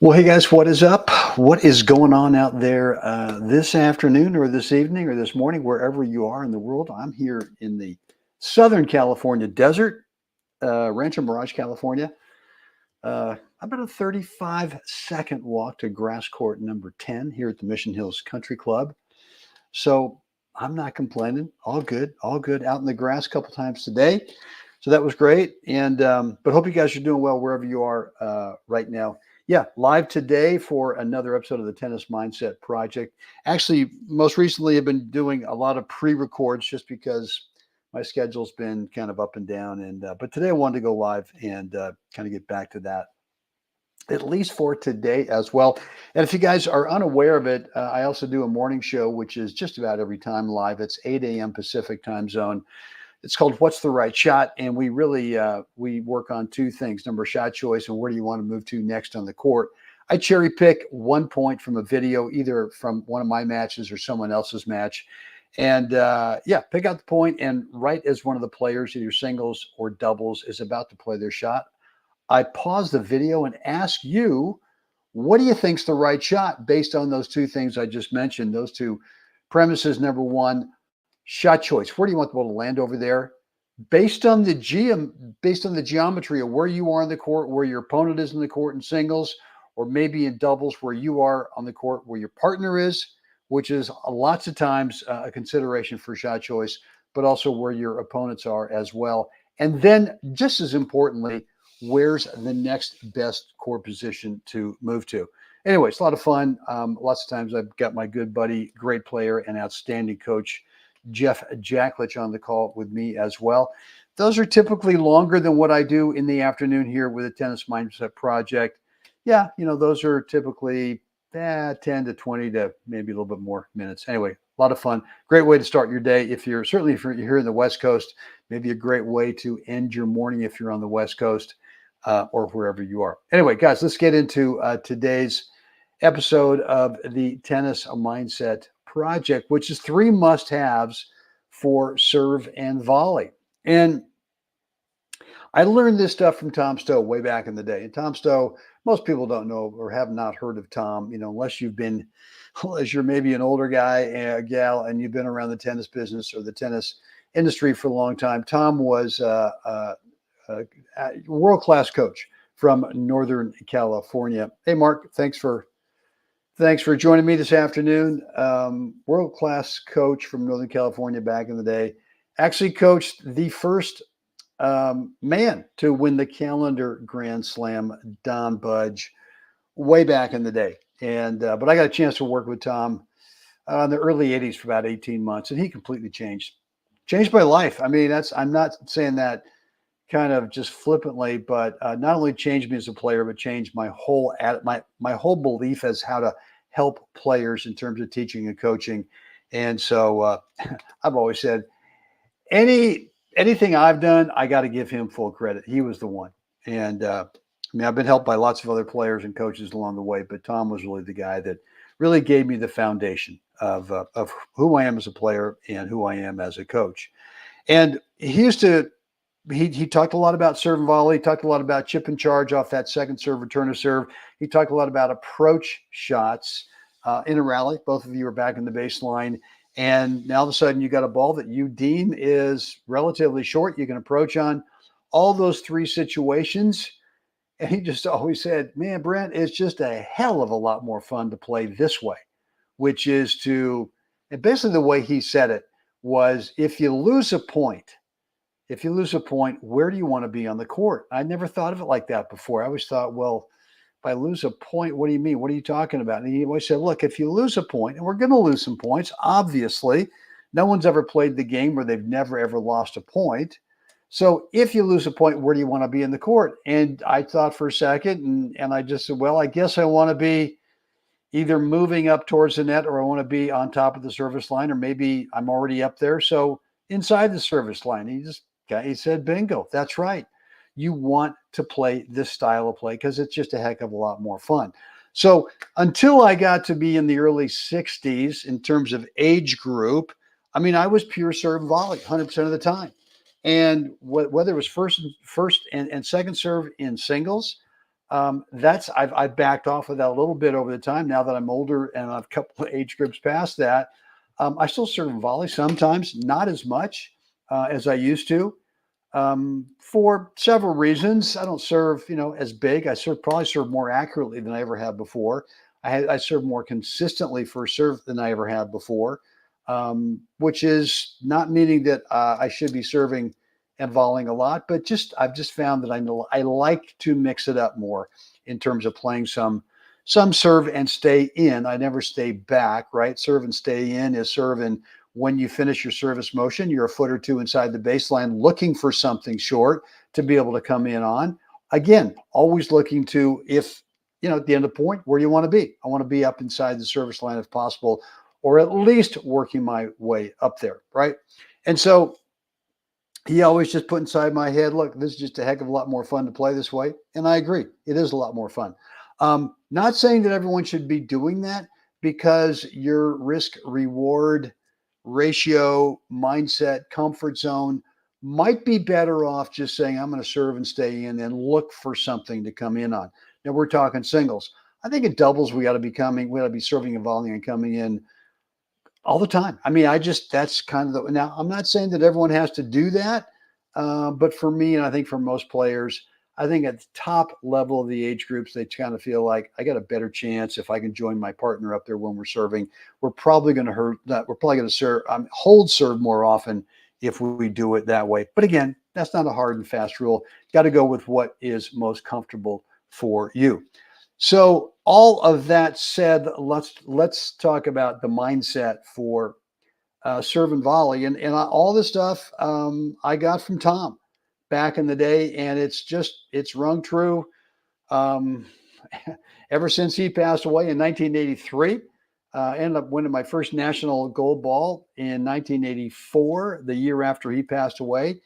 Well, hey guys, what is up? What is going on out there this afternoon or this evening or this morning, wherever you are in the world? I'm here in the Southern California desert, Rancho Mirage, California. About a 35-second walk to grass court number 10 here at the Mission Hills Country Club. So I'm not complaining. All good, all good. Out in the grass a couple times today. So that was great. And but hope you guys are doing well wherever you are right now. Yeah, live today for another episode of the Tennis Mindset Project. Actually, most recently, I've been doing a lot of pre-records just because my schedule's been kind of up and down. And but today I wanted to go live and kind of get back to that, at least for today as well. And if you guys are unaware of it, I also do a morning show, which is just about every time live. It's 8 a.m. Pacific time zone. It's called What's the Right Shot? And we really, we work on two things. Number, shot choice, and where do you want to move to next on the court. I cherry pick one point from a video, either from one of my matches or someone else's match. And yeah, pick out the point, and right as one of the players, either singles or doubles, is about to play their shot, I pause the video and ask you, what do you think's the right shot based on those two things I just mentioned, those two premises? Number one, shot choice. Where do you want the ball to land over there? Based on the geometry of where you are on the court, where your opponent is in the court in singles, or maybe in doubles where you are on the court, where your partner is, which is lots of times a consideration for shot choice, but also where your opponents are as well. And then just as importantly, where's the next best court position to move to? Anyway, it's a lot of fun. Lots of times I've got my good buddy, great player, and outstanding coach, Jeff Jacklich, on the call with me as well. Those are typically longer than what I do in the afternoon here with the Tennis Mindset Project. Yeah, you know, those are typically 10 to 20 to maybe a little bit more minutes. Anyway, a lot of fun. Great way to start your day. If you're here in the West Coast, maybe a great way to end your morning if you're on the West Coast or wherever you are. Anyway, guys, let's get into today's episode of the Tennis Mindset Project, which is 3 must-haves for serve and volley. And I learned this stuff from Tom Stowe way back in the day. And Tom Stowe, most people don't know or have not heard of Tom, you know, unless you're maybe an older guy, a gal, and you've been around the tennis business or the tennis industry for a long time. Tom was a world-class coach from Northern California. Hey, Mark, thanks for joining me this afternoon. World-class coach from Northern California back in the day. Actually coached the first man to win the calendar Grand Slam, Don Budge, way back in the day. And but I got a chance to work with Tom in the early 80s for about 18 months, and he completely changed my life. I mean, I'm not saying that kind of just flippantly, but not only changed me as a player, but changed my whole my whole belief as how to help players in terms of teaching and coaching. And so I've always said, anything I've done, I got to give him full credit. He was the one. And I mean, I've been helped by lots of other players and coaches along the way, but Tom was really the guy that really gave me the foundation of who I am as a player and who I am as a coach. And he used to, he talked a lot about serve and volley. He talked a lot about chip and charge off that second serve, return to serve. He talked a lot about approach shots in a rally. Both of you are back in the baseline. And now all of a sudden you got a ball that you deem is relatively short. You can approach on all those 3 situations. And he just always said, man, Brent, it's just a hell of a lot more fun to play this way, which is to, and basically the way he said it was, if you lose a point, where do you want to be on the court? I never thought of it like that before. I always thought, well, if I lose a point, what do you mean? What are you talking about? And he always said, look, if you lose a point, and we're going to lose some points, obviously, no one's ever played the game where they've never, ever lost a point. So if you lose a point, where do you want to be in the court? And I thought for a second, and I just said, well, I guess I want to be either moving up towards the net, or I want to be on top of the service line, or maybe I'm already up there. So inside the service line, he said, bingo, that's right. You want to play this style of play because it's just a heck of a lot more fun. So until I got to be in the early 60s in terms of age group, I mean, I was pure serve and volley 100% of the time. And whether it was first and second serve in singles, I've backed off of that a little bit over the time now that I'm older and I've a couple of age groups past that. I still serve volley sometimes, not as much as I used to, for several reasons. I don't serve, as big. Probably serve more accurately than I ever have before. I serve more consistently for serve than I ever have before, which is not meaning that I should be serving and volleying a lot, but I've just found that I like to mix it up more in terms of playing some serve and stay in. I never stay back, right? Serve and stay in is serve, and when you finish your service motion, you're a foot or two inside the baseline looking for something short to be able to come in on. Again, always looking to, if at the end of the point, where you want to be. I want to be up inside the service line if possible, or at least working my way up there, right? And so he always just put inside my head, look, this is just a heck of a lot more fun to play this way. And I agree. It is a lot more fun. Not saying that everyone should be doing that, because your risk reward ratio, mindset, comfort zone might be better off just saying, I'm going to serve and stay in and look for something to come in on. Now we're talking singles. I think in doubles, we ought to be serving and volleying and coming in all the time. I mean, that's kind of now I'm not saying that everyone has to do that. But for me, and I think for most players, I think at the top level of the age groups, they kind of feel like I got a better chance if I can join my partner up there when we're serving. We're probably going to hold serve more often if we do it that way. But again, that's not a hard and fast rule. Got to go with what is most comfortable for you. So all of that said, let's talk about the mindset for serve and volley, and all this stuff I got from Tom back in the day, and it's rung true um, ever since he passed away in 1983. Ended up winning my first national gold ball in 1984, the year after he passed away.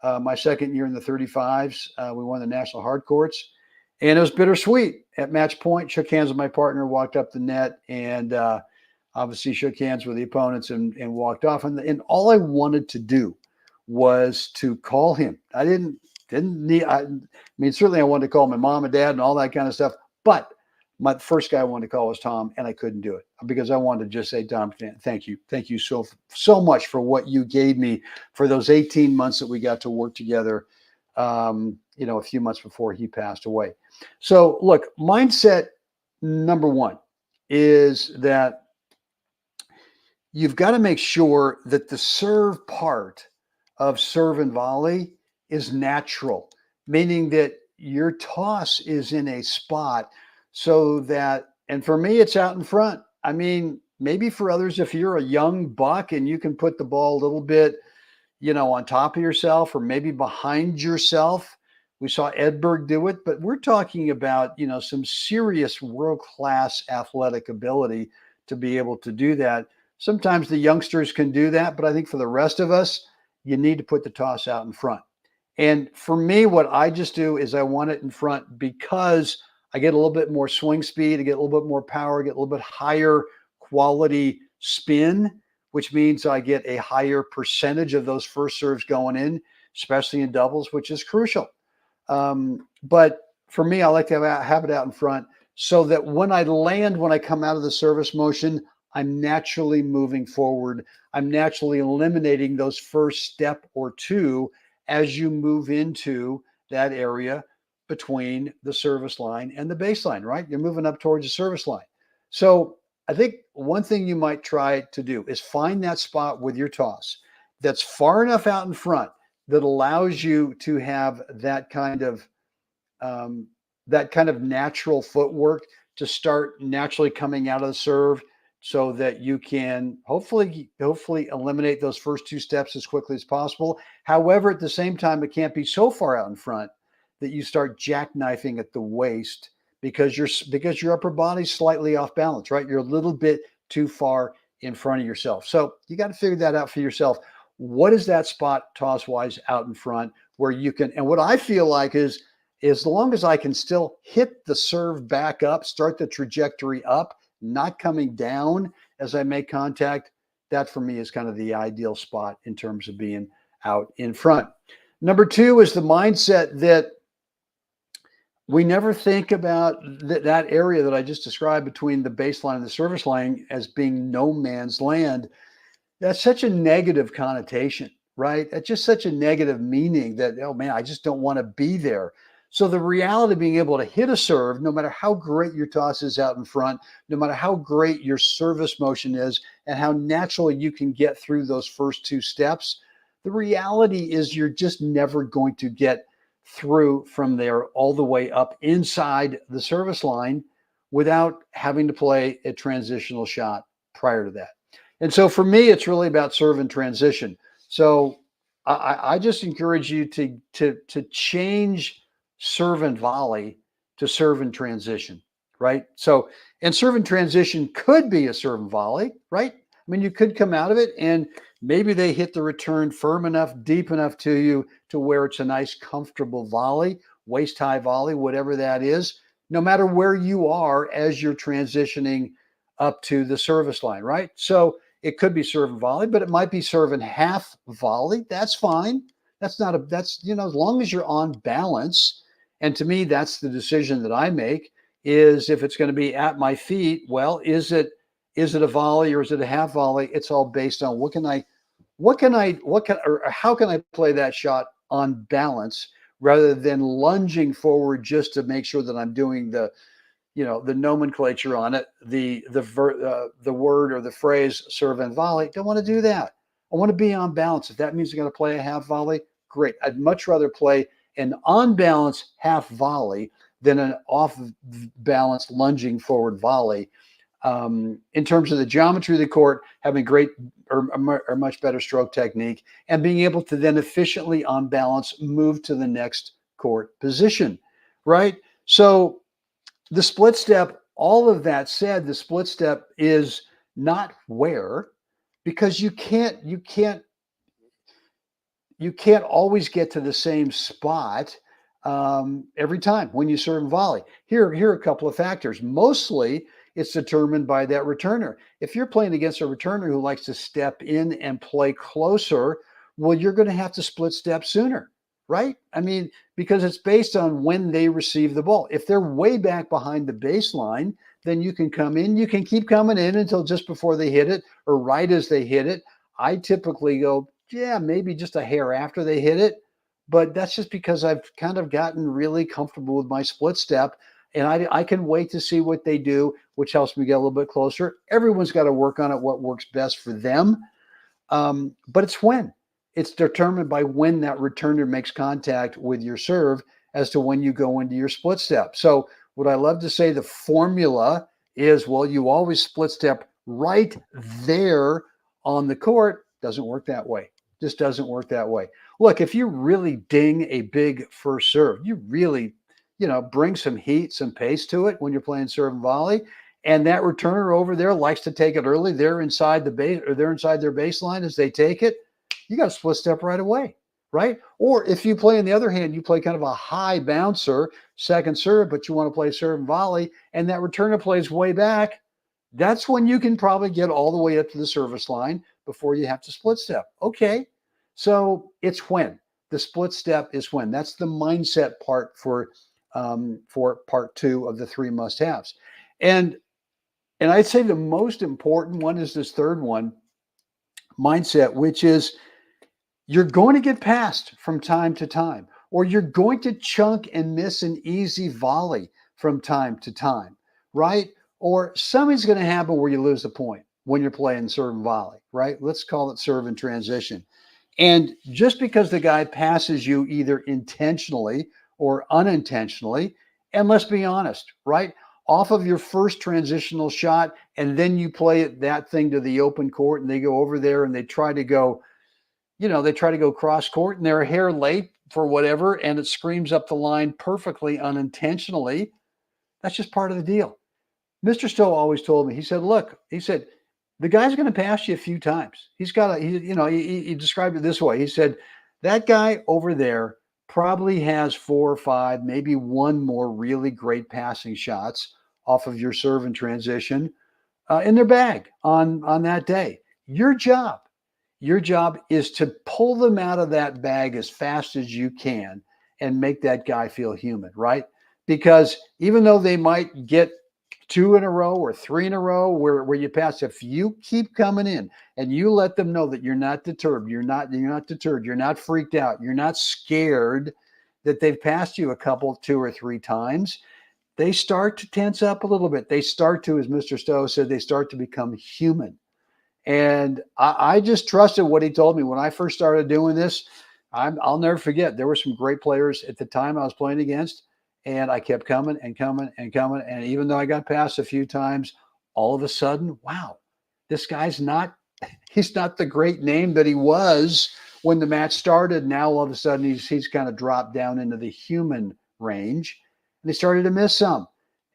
My second year in the 35s, we won the national hard courts, and it was bittersweet. At match point, shook hands with my partner, walked up the net, and obviously shook hands with the opponents and walked off. And all I wanted to do was to call him. I didn't need, I mean, certainly I wanted to call my mom and dad and all that kind of stuff, but my first guy I wanted to call was Tom, and I couldn't do it because I wanted to just say, Tom, thank you. Thank you so much for what you gave me for those 18 months that we got to work together, a few months before he passed away. So look, mindset number one is that you've got to make sure that the serve part of serve and volley is natural, meaning that your toss is in a spot so that, and for me, it's out in front. I mean, maybe for others, if you're a young buck and you can put the ball a little bit, on top of yourself or maybe behind yourself. We saw Edberg do it, but we're talking about, some serious world-class athletic ability to be able to do that. Sometimes the youngsters can do that, but I think for the rest of us, you need to put the toss out in front. And for me, what I just do is I want it in front because I get a little bit more swing speed, I get a little bit more power, I get a little bit higher quality spin, which means I get a higher percentage of those first serves going in, especially in doubles, which is crucial. But for me, I like to have it out in front so that when I come out of the service motion, I'm naturally moving forward. I'm naturally eliminating those first step or two as you move into that area between the service line and the baseline, right? You're moving up towards the service line. So I think one thing you might try to do is find that spot with your toss that's far enough out in front that allows you to have that kind of natural footwork to start naturally coming out of the serve, so that you can hopefully eliminate those first two steps as quickly as possible. However, at the same time, it can't be so far out in front that you start jackknifing at the waist because your upper body's slightly off balance, right? You're a little bit too far in front of yourself. So you got to figure that out for yourself. What is that spot toss-wise out in front where you can, and what I feel like is as long as I can still hit the serve back up, start the trajectory up, not coming down as I make contact, that for me is kind of the ideal spot in terms of being out in front. Number two is the mindset that we never think about that area that I just described between the baseline and the service line as being no man's land. That's such a negative connotation, right? That's just such a negative meaning that, oh man, I just don't want to be there. So the reality of being able to hit a serve, no matter how great your toss is out in front, no matter how great your service motion is, and how naturally you can get through those first two steps, the reality is you're just never going to get through from there all the way up inside the service line without having to play a transitional shot prior to that. And so for me, it's really about serve and transition. So I just encourage you to change serve and volley to serve and transition, right? So, and serve and transition could be a serve and volley, right? I mean, you could come out of it and maybe they hit the return firm enough, deep enough to you to where it's a nice, comfortable volley, waist high volley, whatever that is, no matter where you are as you're transitioning up to the service line, right? So it could be serve and volley, but it might be serve and half volley. That's fine. That's not a, that's, you know, as long as you're on balance. And to me, that's the decision that I make is if it's going to be at my feet, well, is it a volley or is it a half volley? It's all based on or how can I play that shot on balance rather than lunging forward just to make sure that I'm doing the nomenclature on it, the word or the phrase serve and volley. Don't want to do that. I want to be on balance. If that means I'm going to play a half volley, great. I'd much rather play an on balance half volley than an off balance lunging forward volley. In terms of the geometry of the court, having great or much better stroke technique and being able to then efficiently on balance move to the next court position, right? So the split step, all of that said, the split step is not where, because you can't always get to the same spot every time when you serve and volley. Here are a couple of factors. Mostly it's determined by that returner. If you're playing against a returner who likes to step in and play closer, well, you're going to have to split step sooner, right? I mean, because it's based on when they receive the ball. If they're way back behind the baseline, then you can come in. You can keep coming in until just before they hit it or right as they hit it. I typically go, yeah, maybe just a hair after they hit it. But that's just because I've kind of gotten really comfortable with my split step. And I can wait to see what they do, which helps me get a little bit closer. Everyone's got to work on it, what works best for them. But it's determined by when that returner makes contact with your serve as to when you go into your split step. So what I love to say, the formula is, well, you always split step right there on the court. Doesn't work that way. Just doesn't work that way. Look, if you really ding a big first serve, you really, bring some heat, some pace to it when you're playing serve and volley. And that returner over there likes to take it early. They're inside the base, or they're inside their baseline as they take it. You got to split step right away, right? Or if you play on the other hand, you play kind of a high bouncer, second serve, but you want to play serve and volley, and that returner plays way back. That's when you can probably get all the way up to the service line before you have to split step. Okay, so it's when. The split step is when. That's the mindset part for part two of the three must-haves. And I'd say the most important one is this third one, mindset, which is you're going to get passed from time to time, or you're going to chunk and miss an easy volley from time to time, right? Or something's going to happen where you lose the point when you're playing serve and volley, right? Let's call it serve and transition. And just because the guy passes you either intentionally or unintentionally, and let's be honest, right? Off of your first transitional shot, and then you play that thing to the open court, and they go over there and they try to go cross court, and they're a hair late for whatever, and it screams up the line perfectly unintentionally. That's just part of the deal. Mr. Stowe always told me, he said, the guy's going to pass you a few times. He described it this way. He said, that guy over there probably has 4 or 5, maybe one more really great passing shots off of your serve and transition in their bag on that day. Your job is to pull them out of that bag as fast as you can and make that guy feel human, right? because even though they might get two in a row or three in a row where you pass, if you keep coming in and you let them know that you're not deterred, you're not deterred, you're not freaked out, you're not scared that they've passed you a couple, two or three times, they start to tense up a little bit. They start to, as Mr. Stowe said, they start to become human. And I just trusted what he told me when I first started doing this. I'll never forget. There were some great players at the time I was playing against, and I kept coming and coming and coming. And even though I got passed a few times, all of a sudden, wow, this guy's not, he's not the great name that he was when the match started. Now all of a sudden he's kind of dropped down into the human range, and he started to miss some.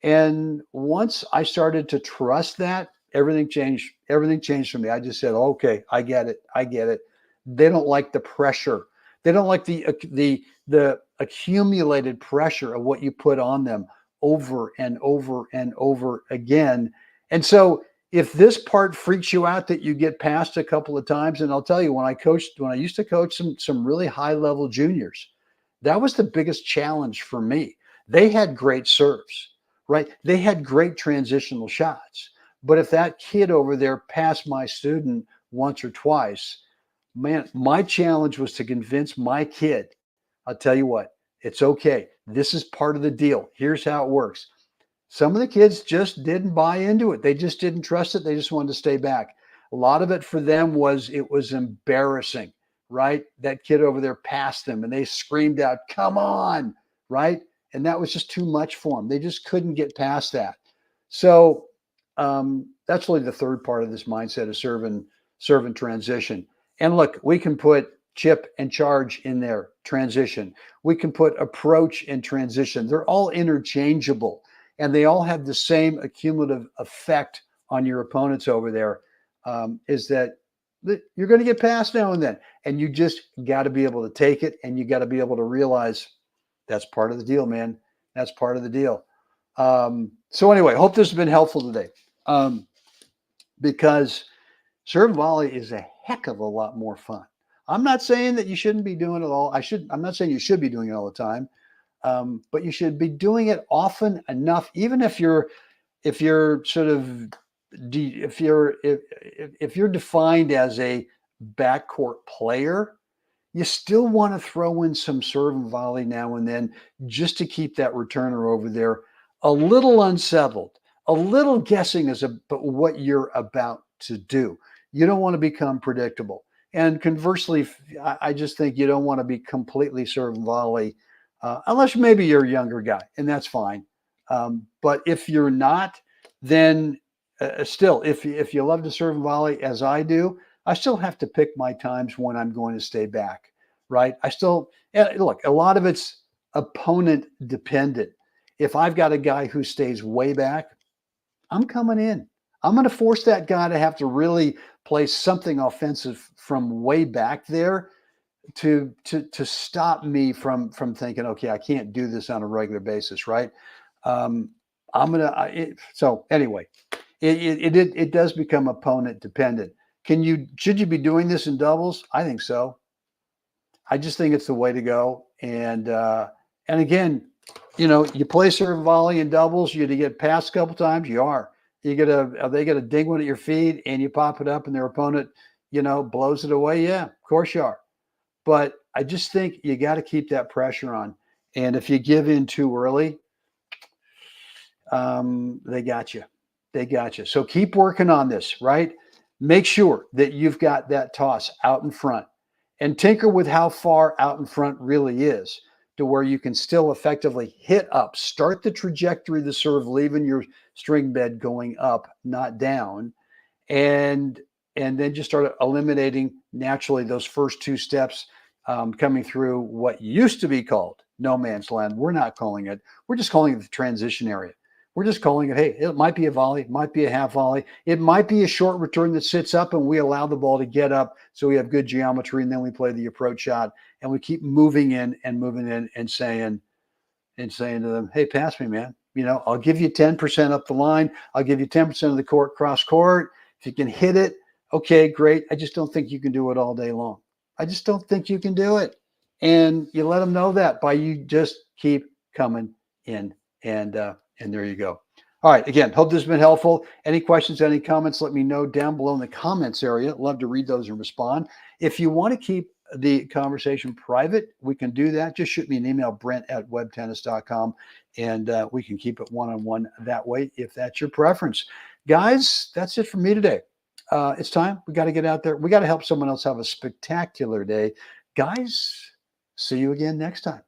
And once I started to trust that, everything changed. Everything changed for me. I just said, okay, I get it. I get it. They don't like the pressure. They don't like the accumulated pressure of what you put on them over and over and over again. And so if this part freaks you out that you get passed a couple of times, and I'll tell you, when I used to coach some really high level juniors, that was the biggest challenge for me. They had great serves, right? They had great transitional shots. But if that kid over there passed my student once or twice, man, my challenge was to convince my kid, I'll tell you what, it's okay. This is part of the deal. Here's how it works. Some of the kids just didn't buy into it. They just didn't trust it. They just wanted to stay back. A lot of it for them was, it was embarrassing, right? That kid over there passed them and they screamed out, come on, right? And that was just too much for them. They just couldn't get past that. So that's really the third part of this mindset of serve and transition. And look, we can put chip and charge in there, transition. We can put approach and transition. They're all interchangeable, and they all have the same accumulative effect on your opponents over there. Is that you're going to get past now and then, and you just got to be able to take it, and you got to be able to realize that's part of the deal, man. That's part of the deal. So anyway, hope this has been helpful today, because serve volley is a heck of a lot more fun. I'm not saying that you shouldn't be doing it all. I'm not saying you should be doing it all the time, but you should be doing it often enough. Even if you're sort of if you're defined as a backcourt player, you still want to throw in some serve and volley now and then, just to keep that returner over there a little unsettled, a little guessing as about what you're about to do. You don't want to become predictable. And conversely, I just think you don't want to be completely serve and volley, unless maybe you're a younger guy, and that's fine. But if you're not, then still, if you love to serve and volley as I do, I still have to pick my times when I'm going to stay back, right? I still, look, a lot of it's opponent dependent. If I've got a guy who stays way back, I'm coming in. I'm going to force that guy to have to really play something offensive from way back there to stop me from thinking, okay, I can't do this on a regular basis, right? So anyway, it does become opponent dependent. Should you be doing this in doubles? I think so. I just think it's the way to go. And again, you play serve volley in doubles, you get passed a couple times, they get a ding one at your feet and you pop it up and their opponent, blows it away. Yeah, of course you are. But I just think you got to keep that pressure on. And if you give in too early, they got you. They got you. So keep working on this, right? Make sure that you've got that toss out in front, and tinker with how far out in front really is, to where you can still effectively hit up, start the trajectory of the serve, leaving your string bed going up, not down, and then just start eliminating naturally those first two steps, coming through what used to be called no man's land. We're not calling it. We're just calling it the transition area. We're just calling it, hey, it might be a volley, it might be a half volley, it might be a short return that sits up and we allow the ball to get up so we have good geometry, and then we play the approach shot and we keep moving in and saying to them, hey, pass me, man. I'll give you 10% up the line. I'll give you 10% of the court, cross court. If you can hit it, okay, great. I just don't think you can do it all day long. I just don't think you can do it. And you let them know that by you just keep coming in And there you go. All right. Again, hope this has been helpful. Any questions, any comments, let me know down below in the comments area. Love to read those and respond. If you want to keep the conversation private, we can do that. Just shoot me an email, brent@webtennis.com, and we can keep it one-on-one that way if that's your preference. Guys, that's it for me today. It's time. We got to get out there. We got to help someone else have a spectacular day. Guys, see you again next time.